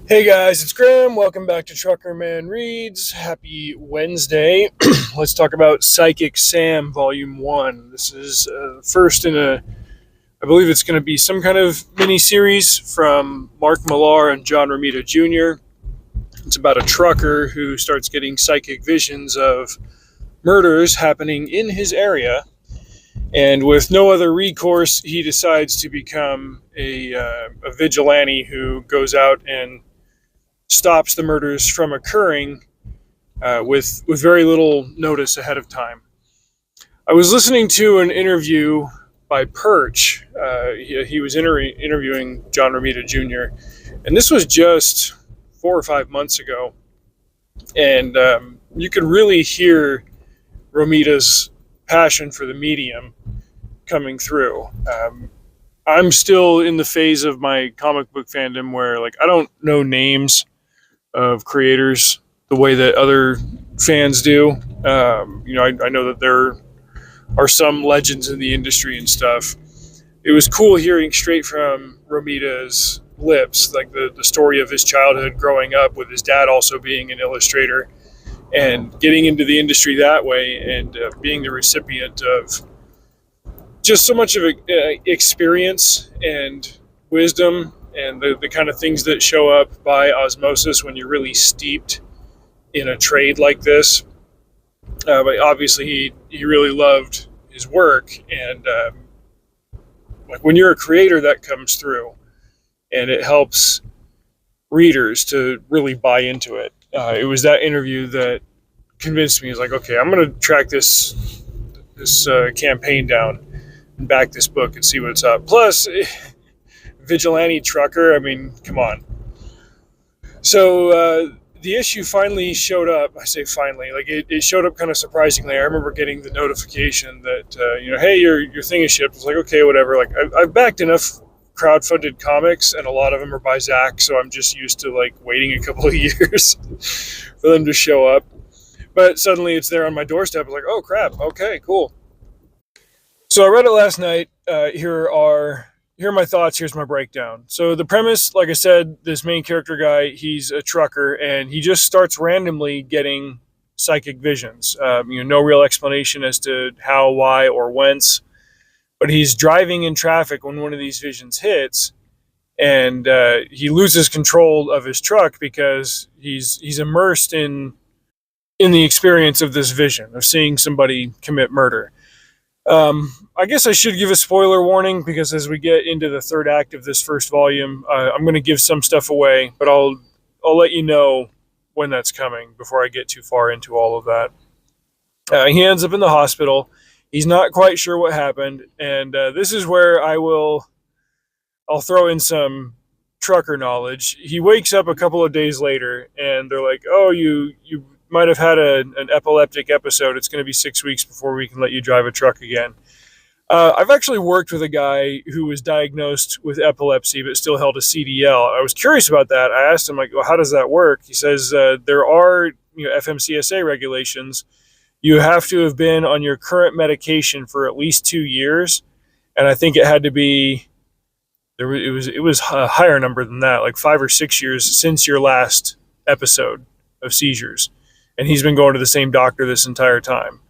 Hey guys, it's Graham. Welcome back to Trucker Man Reads. Happy Wednesday. Let's talk about Psychic Sam Volume 1. This is first in I believe it's going to be some kind of mini series from Mark Millar and John Romita Jr. It's about a trucker who starts getting psychic visions of murders happening in his area. And with no other recourse, he decides to become a vigilante who goes out and stops the murders from occurring with very little notice ahead of time. I was listening to an interview by Perch. He was interviewing John Romita Jr., and this was just 4 or 5 months ago. And you could really hear Romita's passion for the medium coming through. I'm still in the phase of my comic book fandom where, like, I don't know names of creators the way that other fans do. I know that there are some legends in the industry and stuff. It was cool hearing straight from Romita's lips, like the story of his childhood growing up with his dad also being an illustrator and getting into the industry that way, and being the recipient of just so much of experience and wisdom and the kind of things that show up by osmosis when you're really steeped in a trade like this. But obviously he really loved his work, and like when you're a creator, that comes through, and it helps readers to really buy into it. It was that interview that convinced me. It's like, okay, I'm going to track this campaign down and back this book and see what's up. Plus, vigilante trucker, I mean, come on. So the issue finally showed up. I say finally, like it showed up kind of surprisingly. I remember getting the notification that hey, your thing is shipped. I was like, okay, whatever. Like I've backed enough crowdfunded comics, and a lot of them are by Zach, so I'm just used to like waiting a couple of years for them to show up. But suddenly it's there on my doorstep. I was like, oh crap, okay, cool. So I read it last night. Here are my thoughts. Here's my breakdown. So the premise, like I said, this main character guy, he's a trucker, and he just starts randomly getting psychic visions. No real explanation as to how, why, or whence. But he's driving in traffic when one of these visions hits, and he loses control of his truck because he's immersed in the experience of this vision of seeing somebody commit murder. I guess I should give a spoiler warning, because as we get into the third act of this first volume, I'm going to give some stuff away, but I'll let you know when that's coming before I get too far into all of that. He ends up in the hospital. He's not quite sure what happened, and this is where I'll throw in some trucker knowledge. He wakes up a couple of days later, and they're like, "Oh, you might have had an epileptic episode. It's going to be 6 weeks before we can let you drive a truck again." I've actually worked with a guy who was diagnosed with epilepsy but still held a CDL. I was curious about that. I asked him, like, well, how does that work? He says there are FMCSA regulations. You have to have been on your current medication for at least 2 years, and I think it had to be it was a higher number than that, like 5 or 6 years since your last episode of seizures. And he's been going to the same doctor this entire time.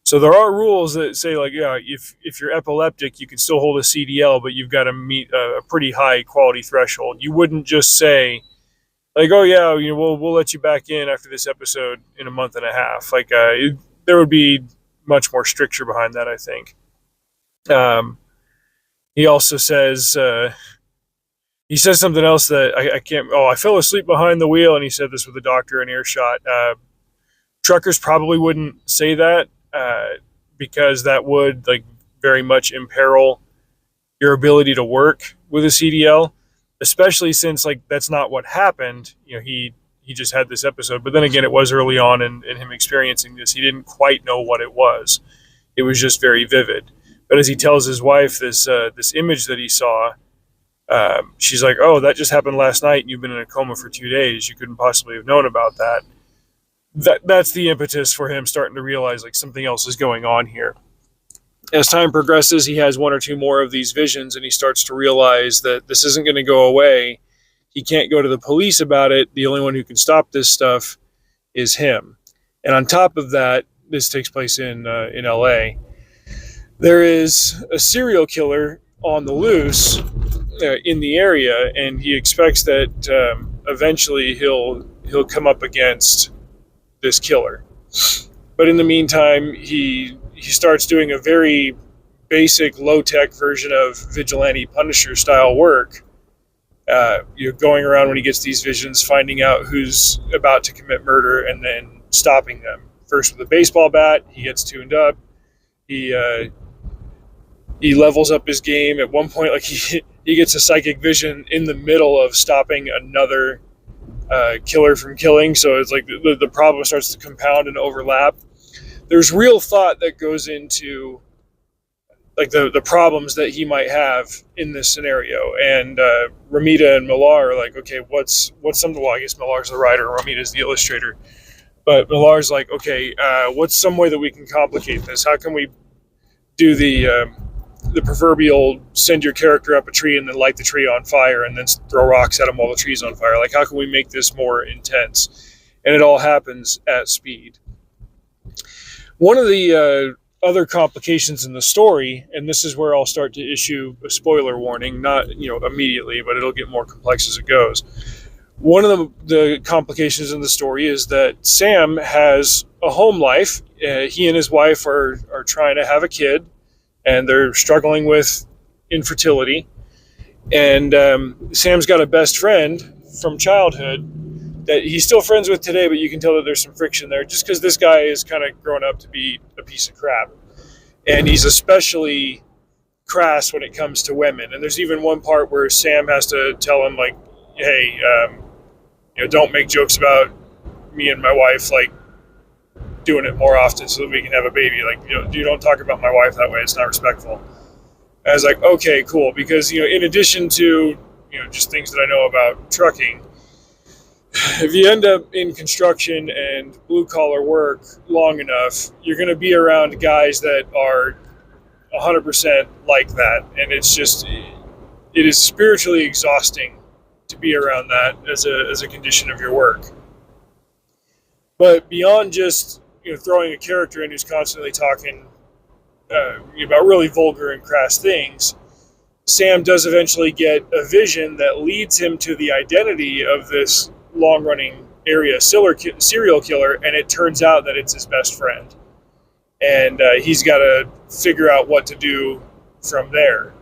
So there are rules that say, like, yeah, if you're epileptic, you can still hold a CDL, but you've got to meet a pretty high quality threshold. You wouldn't just say, like, oh yeah, we'll let you back in after this episode in a month and a half. Like, there would be much more stricture behind that, I think. He also says he says something else that I can't. Oh, I fell asleep behind the wheel, and he said this with a doctor in earshot. Truckers probably wouldn't say that because that would, like, very much imperil your ability to work with a CDL, especially since, like, that's not what happened. He just had this episode, but then again, it was early on in him experiencing this. He didn't quite know what it was. It was just very vivid. But as he tells his wife this image that he saw, she's like, "Oh, that just happened last night, and you've been in a coma for 2 days. You couldn't possibly have known about that." That's the impetus for him starting to realize, like, something else is going on here. As time progresses, he has one or two more of these visions, and he starts to realize that this isn't going to go away, He can't go to the police about it. The only one who can stop this stuff is him. And on top of that, this takes place in LA. There is a serial killer on the loose in the area, and he expects that eventually he'll come up against this killer. But in the meantime, he starts doing a very basic, low-tech version of vigilante Punisher style work. Going around when he gets these visions, finding out who's about to commit murder, and then stopping them. First with a baseball bat, he gets tuned up. He levels up his game. At one point, like he gets a psychic vision in the middle of stopping another killer from killing. So it's like the problem starts to compound and overlap. There's real thought that goes into like the problems that he might have in this scenario. And Romita and Millar are like, okay, what's something? Well, I guess Millar's the writer, Romita's the illustrator. But Millar's like, okay, what's some way that we can complicate this? How can we do the proverbial send your character up a tree and then light the tree on fire and then throw rocks at him while the tree's on fire? Like, how can we make this more intense? And it all happens at speed. One of the other complications in the story, and this is where I'll start to issue a spoiler warning, not immediately, but it'll get more complex as it goes. One of the complications in the story is that Sam has a home life. He and his wife are trying to have a kid, and they're struggling with infertility. And Sam's got a best friend from childhood that he's still friends with today, but you can tell that there's some friction there just because this guy is kind of grown up to be a piece of crap. And he's especially crass when it comes to women. And there's even one part where Sam has to tell him, like, hey, don't make jokes about me and my wife, like, doing it more often so that we can have a baby. Like, you don't talk about my wife that way. It's not respectful. And I was like, okay, cool. Because, in addition to, just things that I know about trucking, if you end up in construction and blue-collar work long enough, you're going to be around guys that are 100% like that. And it is spiritually exhausting to be around that as a condition of your work. But beyond just throwing a character in who's constantly talking about really vulgar and crass things, Sam does eventually get a vision that leads him to the identity of this long-running area serial killer, and it turns out that it's his best friend. And he's got to figure out what to do from there.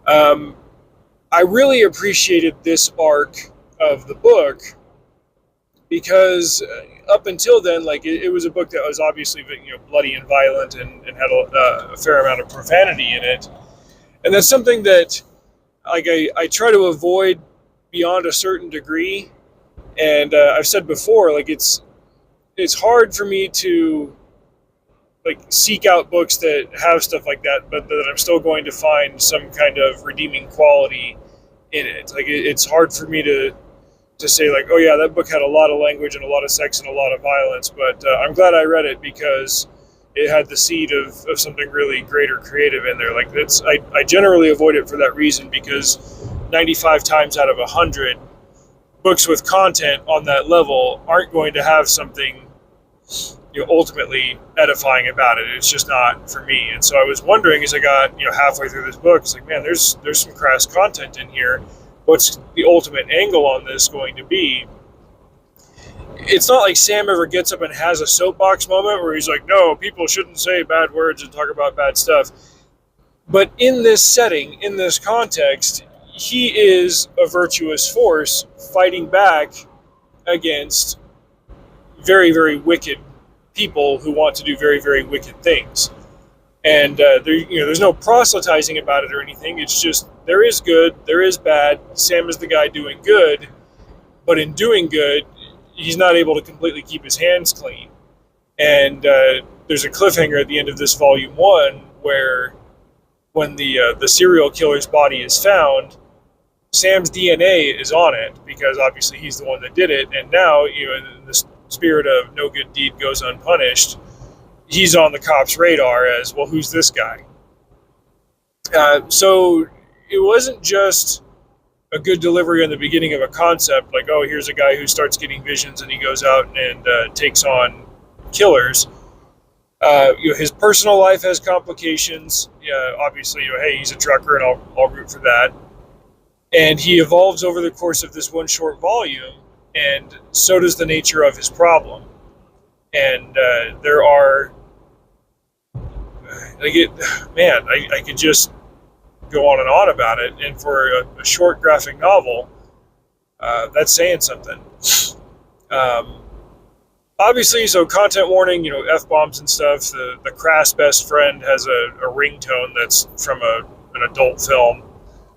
I really appreciated this arc of the book because up until then, like it was a book that was obviously bloody and violent and had a fair amount of profanity in it, and that's something that like I try to avoid beyond a certain degree. And I've said before, like it's hard for me to like seek out books that have stuff like that, but that I'm still going to find some kind of redeeming quality in it. Like it's hard for me to say like, oh yeah, that book had a lot of language and a lot of sex and a lot of violence, but I'm glad I read it because it had the seed of something really great or creative in there. Like I generally avoid it for that reason, because 95 times out of 100, books with content on that level aren't going to have something ultimately edifying about it. It's just not for me. And so I was wondering as I got halfway through this book, it's like, man, there's some crass content in here. What's the ultimate angle on this going to be? It's not like Sam ever gets up and has a soapbox moment where he's like, no, people shouldn't say bad words and talk about bad stuff. But in this setting, in this context, he is a virtuous force fighting back against very, very wicked people who want to do very, very wicked things. And there's no proselytizing about it or anything. It's just there is good, there is bad. Sam is the guy doing good, but in doing good, he's not able to completely keep his hands clean. And there's a cliffhanger at the end of this volume 1 where when the serial killer's body is found, Sam's DNA is on it because obviously he's the one that did it. And now, in the spirit of no good deed goes unpunished, he's on the cops' radar as, well, who's this guy? So it wasn't just a good delivery in the beginning of a concept, like, oh, here's a guy who starts getting visions and he goes out and takes on killers. His personal life has complications. Obviously, hey, he's a trucker, and I'll root for that. And he evolves over the course of this one short volume, and so does the nature of his problem. And there are, I could just go on and on about it. And for a short graphic novel, that's saying something. Obviously, so content warning, F-bombs and stuff. The crass best friend has a ringtone that's from an adult film.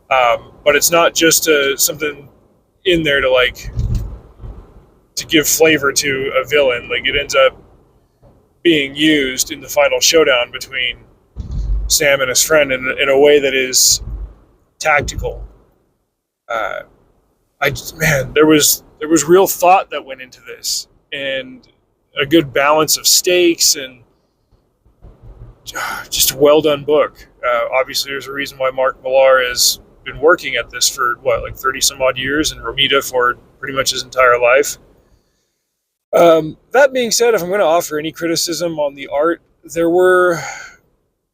But it's not just something in there to give flavor to a villain. Like, it ends up being used in the final showdown between Sam and his friend in a way that is tactical. There was real thought that went into this, and a good balance of stakes, and just a well done book. Obviously, there's a reason why Mark Millar has been working at this for 30 some odd years, and Romita for pretty much his entire life. That being said, if I'm going to offer any criticism on the art, there were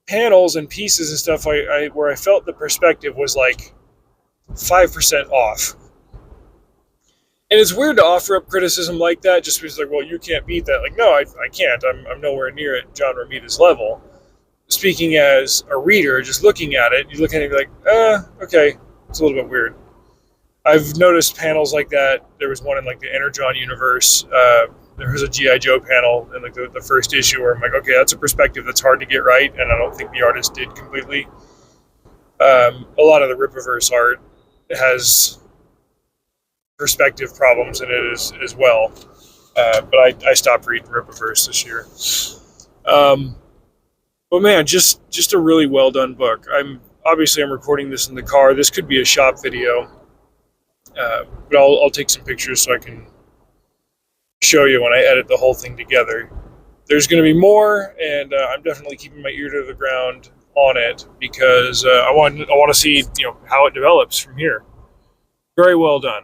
panels and pieces and stuff where I felt the perspective was 5% off. And it's weird to offer up criticism like that just because, well, you can't beat that. No, I can't. I'm nowhere near at John Romita's level. Speaking as a reader, just looking at it, you look at it and be okay, it's a little bit weird. I've noticed panels like that. There was one in the Energon universe. There was a G.I. Joe panel in the first issue where I'm okay, that's a perspective that's hard to get right, and I don't think the artist did completely. A lot of the Rippaverse art has perspective problems in it as well. But I stopped reading Rippaverse this year. But man, just a really well done book. I'm recording this in the car. This could be a shop video, but I'll take some pictures so I can show you when I edit the whole thing together. There's going to be more, and I'm definitely keeping my ear to the ground on it because I want to see how it develops from here. Very well done.